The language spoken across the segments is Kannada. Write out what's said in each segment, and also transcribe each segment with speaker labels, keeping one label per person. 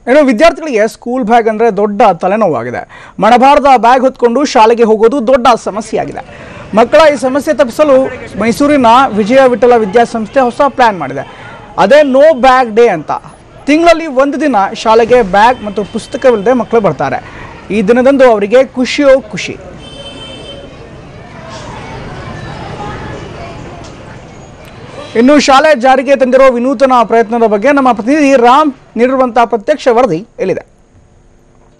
Speaker 1: ಇನ್ನು ವಿದ್ಯಾರ್ಥಿಗಳಿಗೆ ಸ್ಕೂಲ್ ಬ್ಯಾಗ್ ಅಂದರೆ ದೊಡ್ಡ ತಲೆನೋವಾಗಿದೆ. ಮಣಭಾರದ ಬ್ಯಾಗ್ ಹೊತ್ಕೊಂಡು ಶಾಲೆಗೆ ಹೋಗೋದು ದೊಡ್ಡ ಸಮಸ್ಯೆಯಾಗಿದೆ. ಮಕ್ಕಳ ಈ ಸಮಸ್ಯೆ ತಪ್ಪಿಸಲು ಮೈಸೂರಿನ ವಿಜಯ ವಿಠಲ ವಿದ್ಯಾಸಂಸ್ಥೆ ಹೊಸ ಪ್ಲಾನ್ ಮಾಡಿದೆ. ಅದೇ ನೋ ಬ್ಯಾಗ್ ಡೇ ಅಂತ. ತಿಂಗಳಲ್ಲಿ ಒಂದು ದಿನ ಶಾಲೆಗೆ ಬ್ಯಾಗ್ ಮತ್ತು ಪುಸ್ತಕವಿಲ್ಲದೆ ಮಕ್ಕಳು ಬರ್ತಾರೆ. ಈ ದಿನದಂದು ಅವರಿಗೆ ಖುಷಿಯೋ ಖುಷಿ. ಇನ್ನು ಶಾಲೆ ಜಾರಿಗೆ ತಂದಿರೋ ವಿನೂತನ ಪ್ರಯತ್ನದ ಬಗ್ಗೆ ನಮ್ಮ ಪ್ರತಿನಿಧಿ ರಾಮ್ ನೀಡಿರುವಂತಹ ಪ್ರತ್ಯಕ್ಷ ವರದಿ ಇಲ್ಲಿದೆ.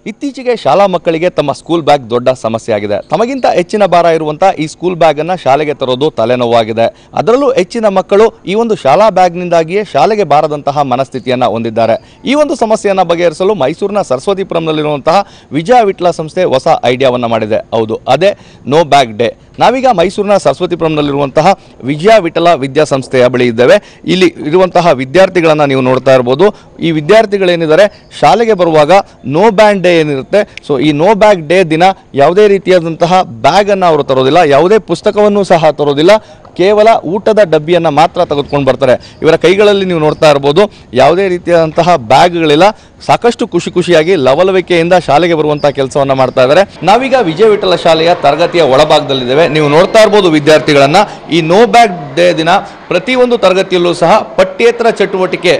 Speaker 2: ಇತ್ತೀಚೆಗೆ ಶಾಲಾ ಮಕ್ಕಳಿಗೆ ತಮ್ಮ ಸ್ಕೂಲ್ ಬ್ಯಾಗ್ ದೊಡ್ಡ ಸಮಸ್ಯೆ ಆಗಿದೆ. ತಮಗಿಂತ ಹೆಚ್ಚಿನ ಭಾರ ಇರುವಂತಹ ಈ ಸ್ಕೂಲ್ ಬ್ಯಾಗ್ ಅನ್ನ ಶಾಲೆಗೆ ತರೋದು ತಲೆನೋವಾಗಿದೆ. ಅದರಲ್ಲೂ ಹೆಚ್ಚಿನ ಮಕ್ಕಳು ಈ ಒಂದು ಶಾಲಾ ಬ್ಯಾಗ್ನಿಂದಾಗಿಯೇ ಶಾಲೆಗೆ ಬಾರದಂತಹ ಮನಸ್ಥಿತಿಯನ್ನ ಹೊಂದಿದ್ದಾರೆ. ಈ ಒಂದು ಸಮಸ್ಯೆಯನ್ನ ಬಗೆಹರಿಸಲು ಮೈಸೂರಿನ ಸರಸ್ವತಿಪುರಂನಲ್ಲಿರುವಂತಹ ವಿಜಯ ವಿಠಲ ಸಂಸ್ಥೆ ಹೊಸ ಐಡಿಯಾವನ್ನ ಮಾಡಿದೆ. ಹೌದು, ಅದೇ ನೋ ಬ್ಯಾಗ್ ಡೇ. ನಾವೀಗ ಮೈಸೂರಿನ ಸರಸ್ವತಿಪುರಂನಲ್ಲಿರುವಂತಹ ವಿಜಯ ವಿಠಲ ವಿದ್ಯಾಸಂಸ್ಥೆಯ ಬಳಿ ಇದ್ದೇವೆ. ಇಲ್ಲಿ ಇರುವಂತಹ ವಿದ್ಯಾರ್ಥಿಗಳನ್ನ ನೀವು ನೋಡ್ತಾ ಇರಬಹುದು. ಈ ವಿದ್ಯಾರ್ಥಿಗಳೇನಿದ್ದಾರೆ ಶಾಲೆಗೆ ಬರುವಾಗ ನೋ ಬ್ಯಾಗ್ ಡೇ ಏನಿರುತ್ತೆ, ಸೊ ಈ ನೋ ಬ್ಯಾಗ್ ಡೇ ದಿನ ಯಾವುದೇ ರೀತಿಯಾದಂತಹ ಬ್ಯಾಗ್ ಅನ್ನು ಅವರು ತರೋದಿಲ್ಲ, ಯಾವುದೇ ಪುಸ್ತಕವನ್ನು ಸಹ ತರೋದಿಲ್ಲ, ಕೇವಲ ಊಟದ ಡಬ್ಬಿಯನ್ನು ಮಾತ್ರ ತೆಗೆದುಕೊಂಡು ಬರ್ತಾರೆ. ಇವರ ಕೈಗಳಲ್ಲಿ ನೀವು ನೋಡ್ತಾ ಇರಬಹುದು ಯಾವುದೇ ರೀತಿಯಾದಂತಹ ಬ್ಯಾಗ್ಗಳಿಲ್ಲ. ಸಾಕಷ್ಟು ಖುಷಿಯಾಗಿ ಲವಲವಿಕೆಯಿಂದ ಶಾಲೆಗೆ ಬರುವಂತಹ ಕೆಲಸವನ್ನ ಮಾಡ್ತಾ ಇದ್ದಾರೆ. ನಾವೀಗ ವಿಜಯ ವಿಠಲ ಶಾಲೆಯ ತರಗತಿಯ ಒಳಭಾಗದಲ್ಲಿದ್ದೇವೆ. ನೀವು ನೋಡ್ತಾ ಇರಬಹುದು ವಿದ್ಯಾರ್ಥಿಗಳನ್ನ. ಈ ನೋ ಬ್ಯಾಗ್ ಡೇ ದಿನ ಪ್ರತಿಯೊಂದು ತರಗತಿಯಲ್ಲೂ ಸಹ ಪಠ್ಯೇತರ ಚಟುವಟಿಕೆ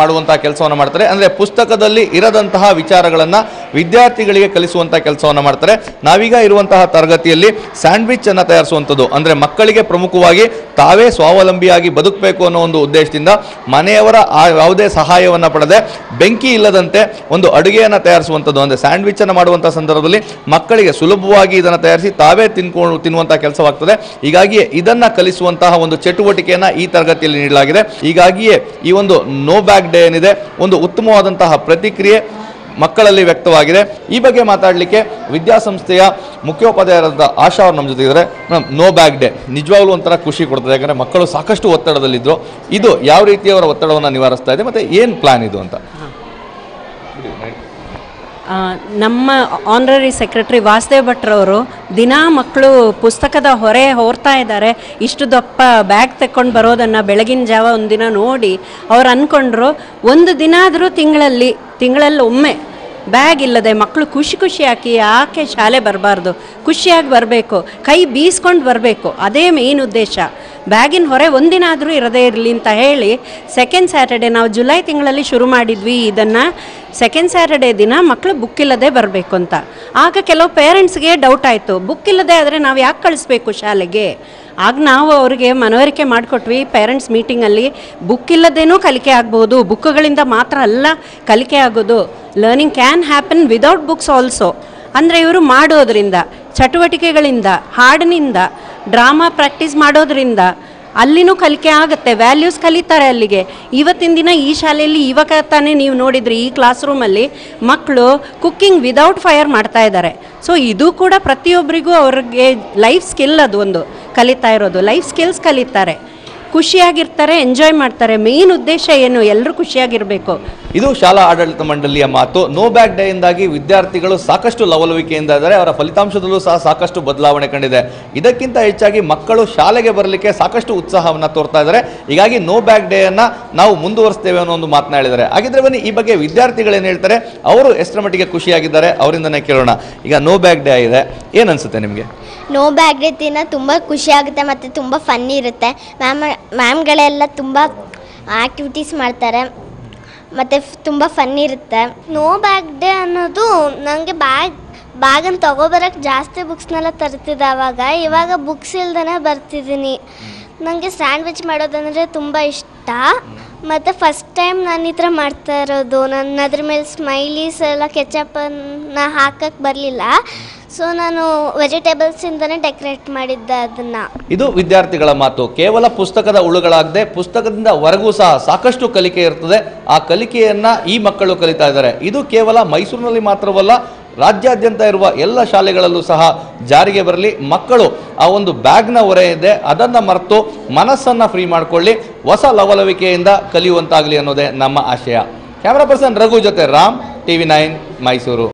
Speaker 2: ಮಾಡುವಂತಹ ಕೆಲಸವನ್ನು ಮಾಡ್ತಾರೆ. ಅಂದ್ರೆ ಪುಸ್ತಕದಲ್ಲಿ ಇರದಂತಹ ವಿಚಾರಗಳನ್ನ ವಿದ್ಯಾರ್ಥಿಗಳಿಗೆ ಕಲಿಸುವಂತಹ ಕೆಲಸವನ್ನು ಮಾಡ್ತಾರೆ. ನಾವೀಗ ಇರುವಂತಹ ತರಗತಿಯಲ್ಲಿ ಸ್ಯಾಂಡ್ವಿಚ್ ಅನ್ನ ತಯಾರಿಸುವಂಥದ್ದು, ಅಂದ್ರೆ ಮಕ್ಕಳಿಗೆ ಪ್ರಮುಖವಾಗಿ ತಾವೇ ಸ್ವಾವಲಂಬಿಯಾಗಿ ಬದುಕಬೇಕು ಅನ್ನೋ ಒಂದು ಉದ್ದೇಶದಿಂದ ಮನೆಯವರ ಯಾವುದೇ ಸಹಾಯವನ್ನ ಪಡೆದೆ ಬೆಂಕಿ ಇಲ್ಲದಂತೆ ಒಂದು ಅಡುಗೆಯನ್ನು ತಯಾರಿಸುವಂಥದ್ದು, ಅಂದರೆ ಸ್ಯಾಂಡ್ವಿಚ್ ಅನ್ನು ಮಾಡುವಂತಹ ಸಂದರ್ಭದಲ್ಲಿ ಮಕ್ಕಳಿಗೆ ಸುಲಭವಾಗಿ ಇದನ್ನು ತಯಾರಿಸಿ ತಾವೇ ತಿನ್ನುವಂತಹ ಕೆಲಸವಾಗ್ತದೆ. ಹೀಗಾಗಿ ಇದನ್ನ ಕಲಿಸುವಂತಹ ಒಂದು ಚಟುವಟಿಕೆಯನ್ನ ಈ ತರಗತಿಯಲ್ಲಿ ನೀಡಲಾಗಿದೆ. ಹೀಗಾಗಿಯೇ ಈ ಒಂದು ನೋ ಬ್ಯಾಗ್ ಡೇ ಏನಿದೆ ಒಂದು ಉತ್ತಮವಾದಂತಹ ಪ್ರತಿಕ್ರಿಯೆ ಮಕ್ಕಳಲ್ಲಿ ವ್ಯಕ್ತವಾಗಿದೆ. ಈ ಬಗ್ಗೆ ಮಾತಾಡಲಿಕ್ಕೆ ವಿದ್ಯಾಸಂಸ್ಥೆಯ ಮುಖ್ಯೋಪಾಧ್ಯಾಯರಾದ ಆಶಾ ಅವರು ನಮ್ಮ ಜೊತೆ ಇದ್ದಾರೆ. ನೋ ಬ್ಯಾಗ್ ಡೇ ನಿಜವಾಗ್ಲೂ ಒಂಥರ ಖುಷಿ ಕೊಡ್ತದೆ, ಯಾಕಂದರೆ ಮಕ್ಕಳು ಸಾಕಷ್ಟು ಒತ್ತಡದಲ್ಲಿದ್ದರು. ಇದು ಯಾವ ರೀತಿ ಅವರ ಒತ್ತಡವನ್ನು ನಿವಾರಿಸ್ತಾ ಇದೆ ಮತ್ತು ಏನು ಪ್ಲಾನ್ ಇದು ಅಂತ?
Speaker 3: ನಮ್ಮ ಆನರರಿ ಸೆಕ್ರೆಟರಿ ವಾಸುದೇವ್ ಭಟ್ರವರು ದಿನಾ ಮಕ್ಕಳು ಪುಸ್ತಕದ ಹೊರೆ ಹೊರ್ತಾ ಇದ್ದಾರೆ, ಇಷ್ಟು ದಪ್ಪ ಬ್ಯಾಗ್ ತಗೊಂಡು ಬರೋದನ್ನು ಬೆಳಗಿನ ಜಾವ ಒಂದಿನ ನೋಡಿ ಅವ್ರು ಅಂದ್ಕೊಂಡ್ರು ಒಂದು ದಿನ ಆದರೂ ತಿಂಗಳಲ್ಲಿ ಒಮ್ಮೆ ಬ್ಯಾಗ್ ಇಲ್ಲದೆ ಮಕ್ಕಳು ಖುಷಿಯಾಗಿ ಯಾಕೆ ಶಾಲೆ ಬರಬಾರ್ದು, ಖುಷಿಯಾಗಿ ಬರಬೇಕು, ಕೈ ಬೀಸ್ಕೊಂಡು ಬರಬೇಕು, ಅದೇ ಮೇನ್ ಉದ್ದೇಶ. ಬ್ಯಾಗಿನ ಹೊರೆ ಒಂದಿನ ಆದರೂ ಇರದೇ ಇರಲಿ ಅಂತ ಹೇಳಿ ಸೆಕೆಂಡ್ ಸ್ಯಾಟರ್ಡೆ, ನಾವು ಜುಲೈ ತಿಂಗಳಲ್ಲಿ ಶುರು ಮಾಡಿದ್ವಿ ಇದನ್ನು. ಸೆಕೆಂಡ್ ಸ್ಯಾಟರ್ಡೆ ದಿನ ಮಕ್ಕಳು ಬುಕ್ ಇಲ್ಲದೆ ಬರಬೇಕು ಅಂತ. ಆಗ ಕೆಲವು ಪೇರೆಂಟ್ಸ್ಗೆ ಡೌಟ್ ಆಯಿತು, ಬುಕ್ ಇಲ್ಲದೆ ಆದರೆ ನಾವು ಯಾಕೆ ಕಳಿಸ್ಬೇಕು ಶಾಲೆಗೆ? ಆಗ ನಾವು ಅವರಿಗೆ ಮನವರಿಕೆ ಮಾಡಿಕೊಟ್ವಿ ಪೇರೆಂಟ್ಸ್ ಮೀಟಿಂಗಲ್ಲಿ. ಬುಕ್ ಇಲ್ಲದೇನೂ ಕಲಿಕೆ ಆಗ್ಬೋದು, ಬುಕ್ಗಳಿಂದ ಮಾತ್ರ ಅಲ್ಲ ಕಲಿಕೆ ಆಗೋದು. Learning can happen without books also. ಅಂದರೆ ಇವರು ಮಾಡೋದ್ರಿಂದ, ಚಟುವಟಿಕೆಗಳಿಂದ, ಹಾಡಿನಿಂದ, ಡ್ರಾಮಾ ಪ್ರಾಕ್ಟೀಸ್ ಮಾಡೋದ್ರಿಂದ ಅಲ್ಲಿನೂ ಕಲಿಕೆ ಆಗುತ್ತೆ, ವ್ಯಾಲ್ಯೂಸ್ ಕಲಿತಾರೆ ಅಲ್ಲಿಗೆ. ಇವತ್ತಿನ ದಿನ ಈ ಶಾಲೆಯಲ್ಲಿ ಇವಾಗ ತಾನೇ ನೀವು ನೋಡಿದ್ರಿ ಈ ಕ್ಲಾಸ್ ರೂಮಲ್ಲಿ ಮಕ್ಕಳು ಕುಕ್ಕಿಂಗ್ ವಿದೌಟ್ ಫೈರ್ ಮಾಡ್ತಾ ಇದ್ದಾರೆ. ಸೊ ಇದು ಕೂಡ ಪ್ರತಿಯೊಬ್ಬರಿಗೂ ಅವ್ರಿಗೆ ಲೈಫ್ ಸ್ಕಿಲ್, ಅದು ಒಂದು ಕಲಿತಾ ಇರೋದು ಲೈಫ್ ಸ್ಕಿಲ್ಸ್ ಕಲಿತಾರೆ, ಖುಷಿಯಾಗಿರ್ತಾರೆ, ಎಂಜಾಯ್ ಮಾಡ್ತಾರೆ. ಮೇನ್ ಉದ್ದೇಶ ಏನು, ಎಲ್ಲರೂ ಖುಷಿಯಾಗಿರಬೇಕು.
Speaker 2: ಇದು ಶಾಲಾ ಆಡಳಿತ ಮಂಡಳಿಯ ಮಾತು. ನೋ ಬ್ಯಾಗ್ ಡೇ ಇಂದಾಗಿ ವಿದ್ಯಾರ್ಥಿಗಳು ಸಾಕಷ್ಟು ಲವಲವಿಕೆಯಿಂದ ಇದ್ದಾರೆ. ಅವರ ಫಲಿತಾಂಶದಲ್ಲೂ ಸಹ ಸಾಕಷ್ಟು ಬದಲಾವಣೆ ಕಂಡಿದೆ. ಇದಕ್ಕಿಂತ ಹೆಚ್ಚಾಗಿ ಮಕ್ಕಳು ಶಾಲೆಗೆ ಬರಲಿಕ್ಕೆ ಸಾಕಷ್ಟು ಉತ್ಸಾಹವನ್ನು ತೋರ್ತಾ ಇದ್ದಾರೆ. ಹೀಗಾಗಿ ನೋ ಬ್ಯಾಗ್ ಡೇ ಅನ್ನ ನಾವು ಮುಂದುವರಿಸ್ತೇವೆ ಅನ್ನೋ ಒಂದು ಮಾತನ್ನ ಹೇಳಿದ್ದಾರೆ. ಹಾಗಿದ್ರೆ ಬನ್ನಿ ಈ ಬಗ್ಗೆ ವಿದ್ಯಾರ್ಥಿಗಳು ಏನು ಹೇಳ್ತಾರೆ, ಅವರು ಎಷ್ಟರ ಮಟ್ಟಿಗೆ ಖುಷಿಯಾಗಿದ್ದಾರೆ ಅವರಿಂದನೇ ಕೇಳೋಣ. ಈಗ ನೋ ಬ್ಯಾಗ್ ಡೇ ಇದೆ, ಏನು ಅನ್ಸುತ್ತೆ ನಿಮಗೆ?
Speaker 4: ನೋ ಬ್ಯಾಗ್ ಡೇ ದಿನ ತುಂಬ ಖುಷಿಯಾಗುತ್ತೆ ಮತ್ತು ತುಂಬ ಫನ್ ಇರುತ್ತೆ. ಮ್ಯಾಮ್ಗಳೆಲ್ಲ ತುಂಬ ಆ್ಯಕ್ಟಿವಿಟೀಸ್ ಮಾಡ್ತಾರೆ ಮತ್ತು ತುಂಬ ಫನ್ ಇರುತ್ತೆ. ನೋ ಬ್ಯಾಗ್ ಡೇ ಅನ್ನೋದು ನನಗೆ ಬ್ಯಾಗನ್ನು ತೊಗೊಬರೋಕ್ಕೆ ಜಾಸ್ತಿ ಬುಕ್ಸ್ನೆಲ್ಲ ತರ್ತಿದ್ದೆ ಆವಾಗ. ಇವಾಗ ಬುಕ್ಸ್ ಇಲ್ದೇ ಬರ್ತಿದ್ದೀನಿ. ನನಗೆ ಸ್ಯಾಂಡ್ವಿಚ್ ಮಾಡೋದಂದರೆ ತುಂಬ ಇಷ್ಟ. ಮತ್ತು ಫಸ್ಟ್ ಟೈಮ್ ನಾನು ಈ ಥರ ಮಾಡ್ತಾ ಇರೋದು. ನನ್ನ ಅದ್ರ ಮೇಲೆ ಸ್ಮೈಲೀಸ್ ಎಲ್ಲ ಕೆಚಪನ್ನು ಹಾಕಕ್ಕೆ ಬರಲಿಲ್ಲ. ಸೊ ನಾನು ವೆಜಿಟೇಬಲ್ಸಿಂದನೇ ಡೆಕೋರೇಟ್ ಮಾಡಿದ್ದೆ ಅದನ್ನು.
Speaker 2: ಇದು ವಿದ್ಯಾರ್ಥಿಗಳ ಮಾತು. ಕೇವಲ ಪುಸ್ತಕದ ಉಳುಗಳಾಗದೆ ಪುಸ್ತಕದಿಂದ ಹೊರಗೂ ಸಹ ಸಾಕಷ್ಟು ಕಲಿಕೆ ಇರ್ತದೆ. ಆ ಕಲಿಕೆಯನ್ನು ಈ ಮಕ್ಕಳು ಕಲಿತಾ ಇದ್ದಾರೆ. ಇದು ಕೇವಲ ಮೈಸೂರಿನಲ್ಲಿ ಮಾತ್ರವಲ್ಲ, ರಾಜ್ಯಾದ್ಯಂತ ಇರುವ ಎಲ್ಲ ಶಾಲೆಗಳಲ್ಲೂ ಸಹ ಜಾರಿಗೆ ಬರಲಿ. ಮಕ್ಕಳು ಆ ಒಂದು ಬ್ಯಾಗ್ನ ಹೊರೆ ಇದೆ ಅದನ್ನು ಮರೆತು ಮನಸ್ಸನ್ನು ಫ್ರೀ ಮಾಡಿಕೊಳ್ಳಿ, ಹೊಸ ಲವಲವಿಕೆಯಿಂದ ಕಲಿಯುವಂತಾಗಲಿ ಅನ್ನೋದೇ ನಮ್ಮ ಆಶಯ. ಕ್ಯಾಮರಾ ಪರ್ಸನ್ ರಘು ಜೊತೆ ರಾಮ್, TV9 ಮೈಸೂರು.